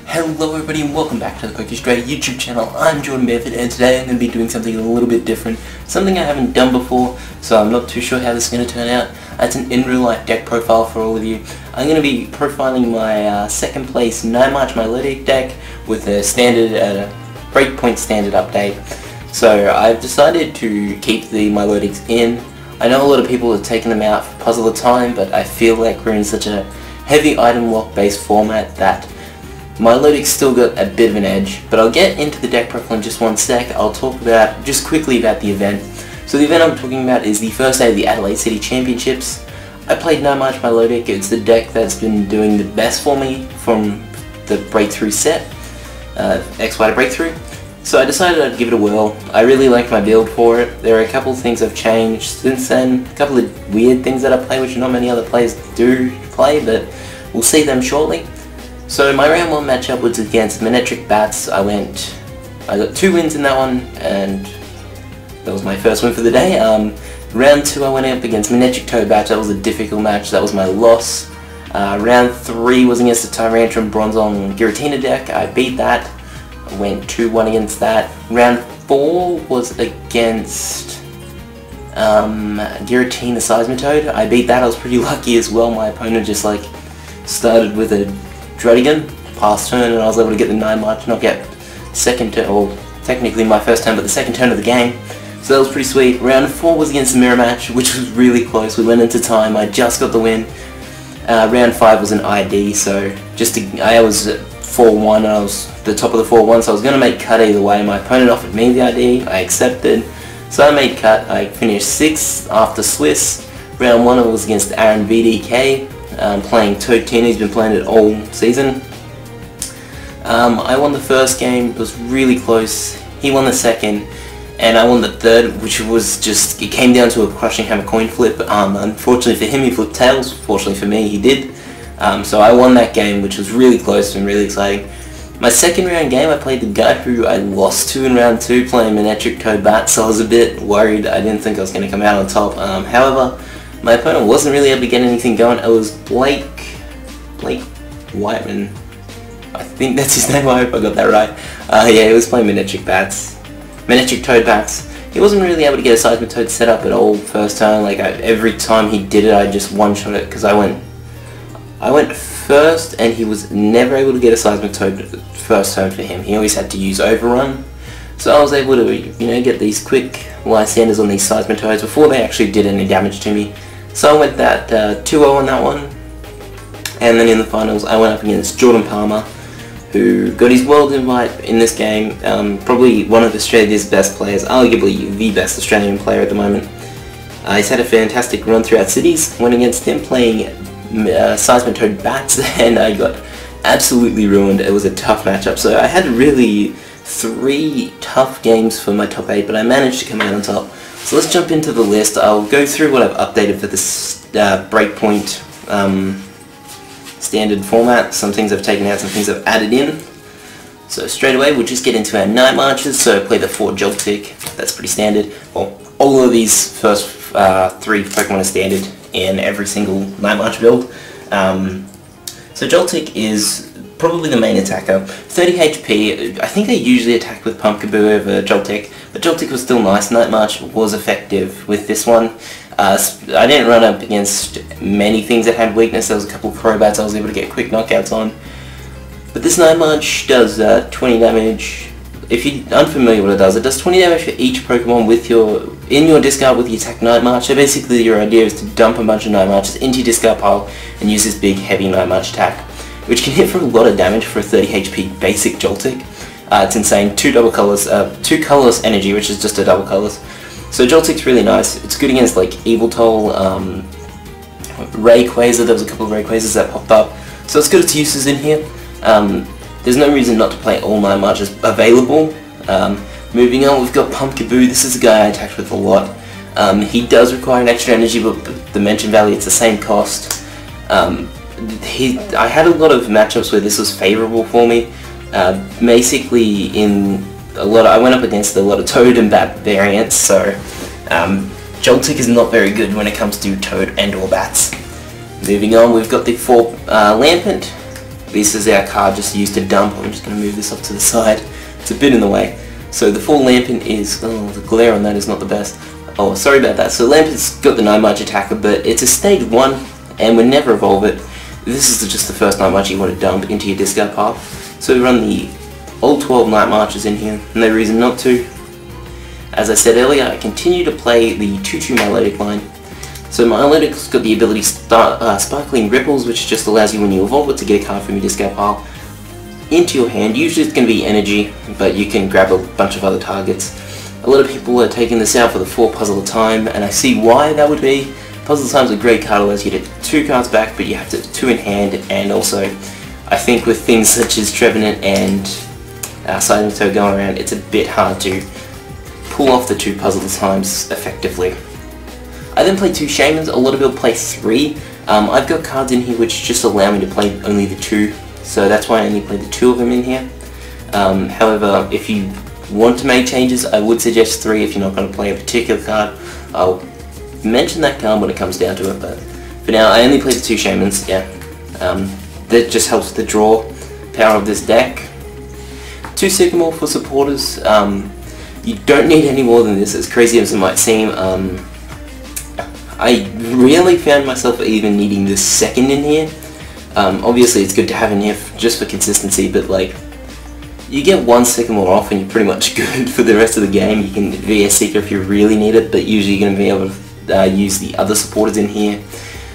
Hello everybody and welcome back to the PokeStray YouTube channel. I'm Jordan Bedford and today I'm going to be doing something a little bit different. Something I haven't done before, so I'm not too sure how this is going to turn out. It's an in real life deck profile for all of you. I'm going to be profiling my second place 9 March Milotic deck with a standard Breakpoint standard update. So I've decided to keep the Milotics in. I know a lot of people have taken them out for Puzzle of Time, but I feel like we're in such a heavy item lock based format that Milotic's still got a bit of an edge, but I'll get into the deck profile in just one sec. I'll talk about, just quickly about the event. So the event I'm talking about is the first day of the Adelaide City Championships. I played 9 March Milotic. It's the deck that's been doing the best for me from the Breakthrough set, X-Y to Breakthrough. So I decided I'd give it a whirl. I really like my build for it. There are a couple of things I've changed since then, a couple of weird things that I play which not many other players do play, but we'll see them shortly. So my round 1 matchup was against Milotic Bats. I got 2 wins in that one, and that was my first win for the day. Round 2 I went up against Milotic Toad Bats. That was a difficult match, that was my loss. Round 3 was against the Tyrantrum Bronzong Giratina deck. I beat that. I went 2-1 against that. Round 4 was against Giratina Seismitoad. I beat that. I was pretty lucky as well. My opponent just started with a Druddigan, past turn, and I was able to get the 9 March knockout second turn, or technically my first turn, but the second turn of the game. So that was pretty sweet. Round 4 was against the mirror match, which was really close. We went into time. I just got the win. Round 5 was an ID, so I was 4-1, and I was the top of the 4-1, so I was going to make cut either way. My opponent offered me the ID. I accepted, so I made cut. I finished 6th after Swiss. Round 1 was against Aaron VDK. Playing Toad Tina. He's been playing it all season. I won the first game, it was really close. He won the second, and I won the third, which was just, it came down to a crushing hammer coin flip. Unfortunately for him, he flipped tails. Fortunately for me, he did. So I won that game, which was really close and really exciting. My second round game, I played the guy who I lost to in round 2, playing Milotic Toad Bat, so I was a bit worried. I didn't think I was going to come out on top. However, my opponent wasn't really able to get anything going. It was Blake Whiteman. I think that's his name. I hope I got that right. Yeah, he was playing Milotic Toad Bats. He wasn't really able to get a Seismitoad set up at all first turn. Every time he did it, I just one-shot it because I went first, and he was never able to get a Seismitoad first turn for him. He always had to use Overrun. So I was able to, get these quick Lysanders on these Seismitoads before they actually did any damage to me. So I went that 2-0 on that one, and then in the finals I went up against Jordan Palmer, who got his world invite in this game. Probably one of Australia's best players, arguably the best Australian player at the moment. He's had a fantastic run throughout cities. Went against him playing Seismitoad Bats, and I got absolutely ruined. It was a tough matchup, so I had really 3 tough games for my top 8, but I managed to come out on top. So let's jump into the list. I'll go through what I've updated for this Breakpoint standard format. Some things I've taken out, some things I've added in. So straight away we'll just get into our 9 Marches. So I play the 4 Joltik, that's pretty standard. Well, all of these first 3 Pokemon are standard in every single 9 March build. So Joltik is probably the main attacker. 30 HP, I think I usually attack with Pumpkaboo over Joltik, but Joltik was still nice. 9 March was effective with this one. I didn't run up against many things that had weakness. There was a couple of Crobats I was able to get quick knockouts on. But this 9 March does 20 damage. If you're unfamiliar with what it does 20 damage for each Pokemon in your discard with the attack 9 March. So basically your idea is to dump a bunch of 9 Marches into your discard pile and use this big heavy 9 March attack, which can hit for a lot of damage for a 30 HP basic Joltik. It's insane. 2 colorless energy, which is just a double colors. So Joltik's really nice. It's good against Yveltal, Rayquaza. There was a couple of Rayquazas that popped up, so it's got its uses in here. There's no reason not to play all 9 Marches available. Moving on, we've got Pumpkaboo. This is a guy I attacked with a lot. He does require an extra energy, but the dimension value, it's the same cost. I had a lot of matchups where this was favorable for me. Basically, I went up against a lot of Toad and Bat variants, so Joltik is not very good when it comes to Toad and or Bats. Moving on, we've got the 4 Lampent. this is our card just used to dump. I'm just going to move this up to the side. It's a bit in the way. So the 4 Lampin is, oh, the glare on that is not the best. Oh, sorry about that. So Lampin's got the Night March attacker, but it's a stage 1 and would never evolve it. This is just the first Night March you want to dump into your discard pile. So we run the all 12 Night Marches in here, no reason not to. As I said earlier, I continue to play the 2-2 Milotic line. So Milotic's got the ability Sparkling Ripples, which just allows you when you evolve it to get a card from your discard pile into your hand. Usually it's going to be energy, but you can grab a bunch of other targets. A lot of people are taking this out for the 4 Puzzle of Time, and I see why that would be. Puzzle of Time is a great card, allows you to get 2 cards back, but you have to have 2 in hand, and also I think with things such as Trevenant and Silent Toe going around, it's a bit hard to pull off the 2 Puzzle of Times effectively. I then play 2 Shamans. A lot of people play 3. I've got cards in here which just allow me to play only the 2, so that's why I only play the 2 of them in here. However, if you want to make changes, I would suggest 3 if you're not going to play a particular card. I'll mention that card when it comes down to it, but for now I only play the 2 Shamans, yeah. That just helps with the draw power of this deck. 2 Sycamore for supporters. You don't need any more than this, as crazy as it might seem. I really found myself even needing this second in here. Obviously it's good to have in here just for consistency, but like, you get 1 Sycamore off and you're pretty much good for the rest of the game. You can VS Seeker if you really need it, but usually you're going to be able to use the other supporters in here.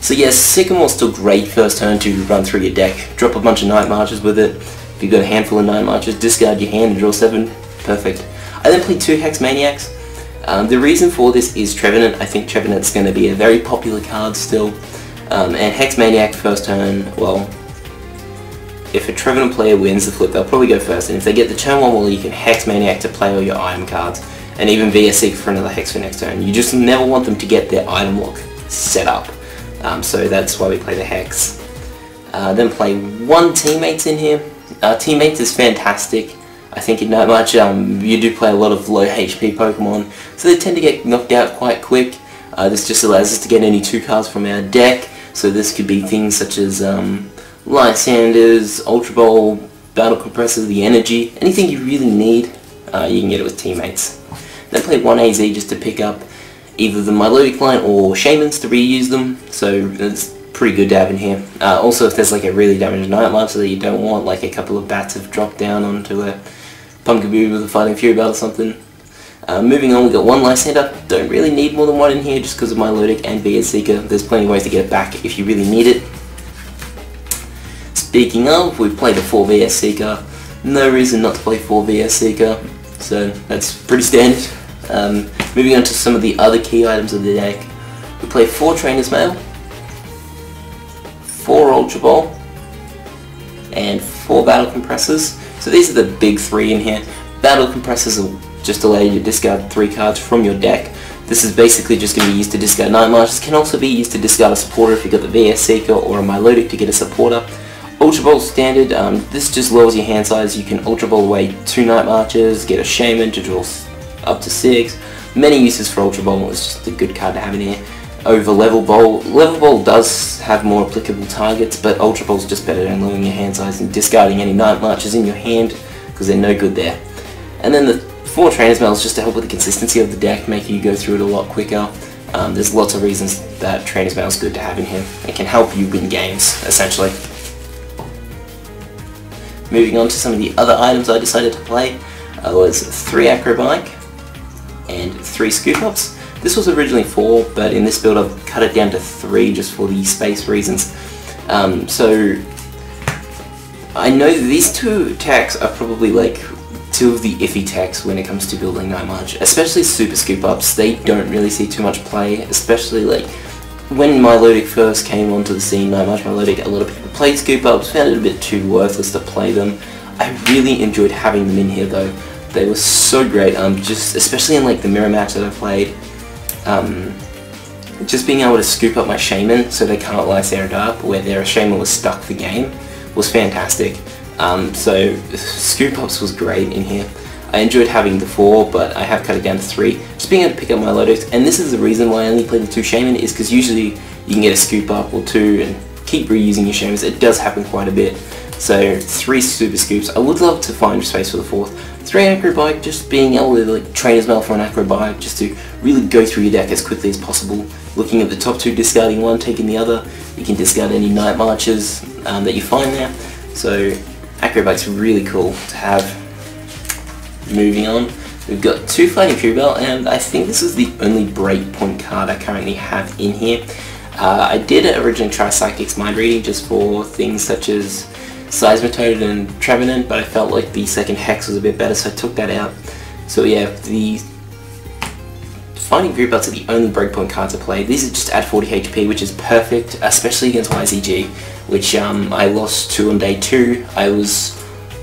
So yes, Sycamore's still great first turn to run through your deck. Drop a bunch of Night Marches with it. If you've got a handful of Night Marches, discard your hand and draw 7. Perfect. I then play 2 Hex Maniacs. The reason for this is Trevenant. I think Trevenant's going to be a very popular card still. And Hex Maniac first turn, well, if a Trevenant player wins the flip, they'll probably go first. And if they get the turn 1 wall, you can Hex Maniac to play all your item cards. And even VS Seeker for another Hex for next turn. You just never want them to get their item lock set up. So that's why we play the Hex. Then play 1 Teammates in here. Teammates is fantastic. I think in Night March you do play a lot of low HP Pokemon, so they tend to get knocked out quite quick. This just allows us to get any 2 cards from our deck, so this could be things such as Lysanders, Ultra Ball, Battle Compressor, the Energy, anything you really need, you can get it with Teammates. Then play 1 AZ just to pick up either the Milotic line or Shamans to reuse them, so it's pretty good to have in here. Also, if there's like a really damaged Night March that you don't want, like a couple of bats have dropped down onto a Pumpkaboo with a Fighting Fury Belt or something. Moving on, we got 1 Lysander. Don't really need more than 1 in here just because of Milotic and VS Seeker. There's plenty of ways to get it back if you really need it. Speaking of, we've played a 4 VS Seeker. No reason not to play 4 VS Seeker, so that's pretty standard. Moving on to some of the other key items of the deck. We play 4 Trainer's Mail, 4 Ultra Ball, and 4 Battle Compressors. So these are the big 3 in here. Battle Compressors will just allow you to discard 3 cards from your deck. This is basically just going to be used to discard Night Marches. Can also be used to discard a supporter if you've got the VS Seeker or a Milotic to get a supporter. Ultra Ball standard, this just lowers your hand size. You can Ultra Ball away 2 Night Marches, get a Shaman to draw up to 6. Many uses for Ultra Ball, it's just a good card to have in here. Over Level Ball. Level Ball does have more applicable targets, but Ultra Ball's just better than lowering your hand size and discarding any Night Marches in your hand, because they're no good there. And then the 4 Trainer's Mail is just to help with the consistency of the deck, making you go through it a lot quicker. There's lots of reasons that Trainer's Mail is good to have in here. It can help you win games, essentially. Moving on to some of the other items I decided to play, was 3 Acrobike and 3 Scoop Ups. This was originally 4, but in this build I've cut it down to 3 just for the space reasons. So I know these 2 attacks are probably like 2 of the iffy attacks when it comes to building Night March, especially Super Scoop Ups. They don't really see too much play, especially like when Milotic first came onto the scene. Night March Milotic, a lot of people played Scoop Ups, found it a bit too worthless to play them. I really enjoyed having them in here though. They were so great, just especially in like the mirror match that I played. Just being able to scoop up my Shaman so they can't Lysander up, where their Shaman was stuck the game, was fantastic. So Scoop Ups was great in here. I enjoyed having the 4, but I have cut it down to 3. Just being able to pick up my Milotic, and this is the reason why I only play the 2 Shaman, is because usually you can get a Scoop Up or 2 and keep reusing your Shamans. It does happen quite a bit. So 3 Super Scoops. I would love to find space for the 4th. 3 Acrobike, just being able to like train as well for an Acrobike, just to really go through your deck as quickly as possible. Looking at the top 2, discarding one, taking the other. You can discard any Night Marches that you find there. So Acrobike's really cool to have. Moving on, we've got 2 Fighting Fury Belt, and I think this is the only Breakpoint card I currently have in here. I did originally try Psychic's Mind Reading just for things such as Seismitoad and Trevenant, but I felt like the second Hex was a bit better, so I took that out. So yeah, the Fighting Fury Belts are the only Breakpoint cards I play. These are just add 40 HP, which is perfect, especially against YZG, which I lost to on day 2.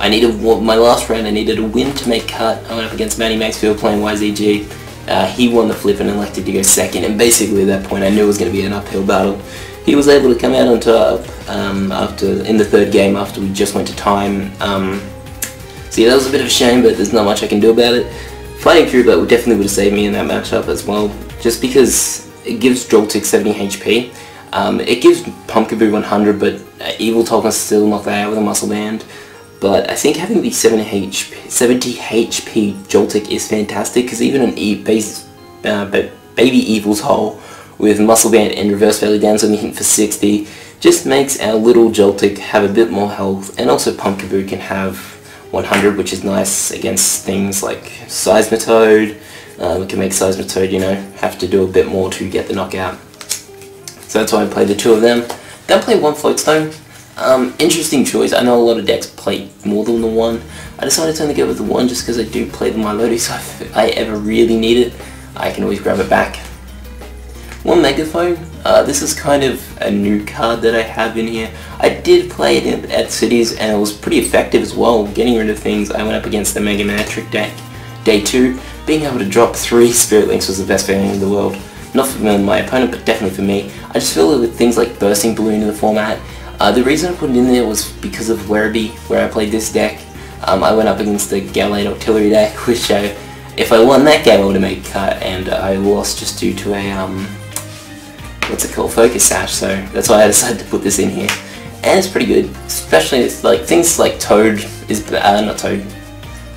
I needed my last round. I needed a win to make cut. I went up against Matty Maxfield playing YZG. He won the flip and elected to go second, and basically at that point I knew it was going to be an uphill battle. He was able to come out on top in the 3rd game after we just went to time. So yeah, that was a bit of a shame, but there's not much I can do about it. Fighting Fury Belt definitely would have saved me in that matchup as well, just because it gives Joltik 70 HP. It gives Pumpkaboo 100, but Evil Tolkien still knocked that out with a Muscle Band. But I think having the 70 HP Joltik is fantastic, because even an Baby Evil's Hole with Muscle Band and Reverse Valley Down's only hitting for 60 just makes our little Joltik have a bit more health, and also Pumpkaboo can have 100, which is nice against things like Seismitoad. We can make Seismitoad, you know, have to do a bit more to get the knockout. So that's why I played the 2 of them. Then play 1 Floatstone. Interesting choice. I know a lot of decks play more than the 1. I decided to only go with the 1 just because I do play the Milotic, so if I ever really need it, I can always grab it back. 1 Megaphone. This is kind of a new card that I have in here. I did play it at Cities, and it was pretty effective as well, getting rid of things. I went up against the Mega Manectric deck. Day 2, being able to drop 3 Spirit Links was the best feeling in the world. Not for my opponent, but definitely for me. I just feel that with things like Bursting Balloon in the format, the reason I put it in there was because of Werribee, where I played this deck. I went up against the Gallade Artillery deck, which if I won that game I would have made cut, and I lost just due to a, what's it called, Focus Sash, so that's why I decided to put this in here. And it's pretty good, especially it's like things like Toad is, not Toad,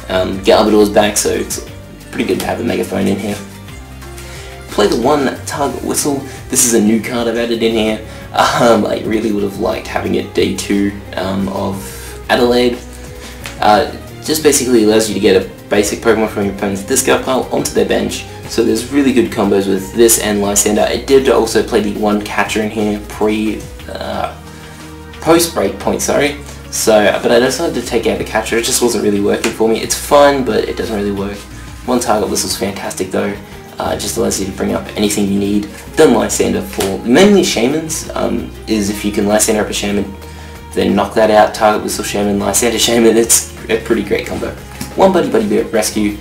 Garbodor's back, so it's pretty good to have the Megaphone in here. Play the 1 Target Whistle. This is a new card I've added in here. I really would have liked having it day 2 of Adelaide. Just basically allows you to get a basic Pokemon from your opponent's discard pile onto their bench. So there's really good combos with this and Lysander. I did also play the 1 Catcher in here post Breakpoint, sorry. So, but I decided to take out the Catcher. It just wasn't really working for me. It's fun, but it doesn't really work. 1 Target Whistle's fantastic though. Just allows you to bring up anything you need. Done Lysander for mainly Shamans, is if you can Lysander up a Shaman, then knock that out, Target Whistle Shaman, Lysander Shaman, it's a pretty great combo. 1 Buddy Bear Rescue,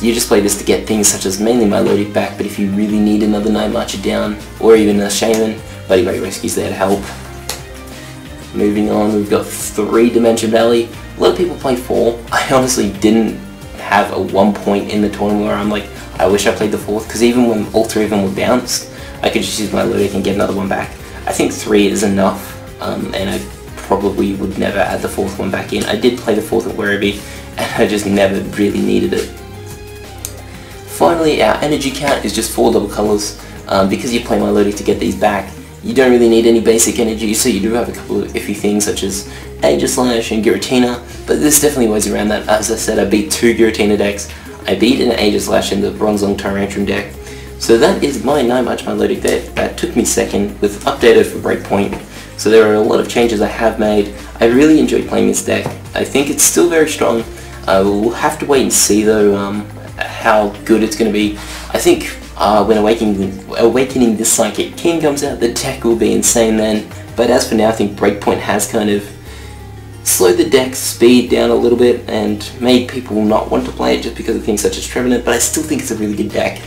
you just play this to get things such as mainly Milotic back, but if you really need another Night Marcher down, or even a Shaman, Buddy Bear Rescue's there to help. Moving on, we've got 3 Dimension Valley. A lot of people play 4. I honestly didn't have a 1 point in the tournament where I'm like, I wish I played the 4th, because even when all 3 of them were bounced, I could just use my Milotic and get another one back. I think 3 is enough, and I probably would never add the 4th one back in. I did play the 4th at Werribee, and I just never really needed it. Finally, our energy count is just 4 double colors. Because you play Milotic to get these back, you don't really need any basic energy, so you do have a couple of iffy things such as Aegislash and Giratina, but this definitely ways around that. As I said, I beat 2 Giratina decks. I beat an Aegislash in the Bronzong Tyrantrum deck. So that is my Night March Milotic deck. That took me second, with updated for Breakpoint. So there are a lot of changes I have made. I really enjoyed playing this deck. I think it's still very strong. We'll have to wait and see though how good it's going to be. I think when Awakening the Psychic King comes out, the deck will be insane then. But as for now, I think Breakpoint has kind of slowed the deck's speed down a little bit and made people not want to play it just because of things such as Trevenant, but I still think it's a really good deck.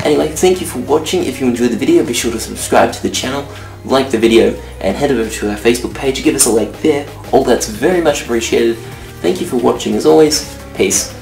Anyway, thank you for watching. If you enjoyed the video, be sure to subscribe to the channel, like the video, and head over to our Facebook page. Give us a like there. All that's very much appreciated. Thank you for watching as always. Peace.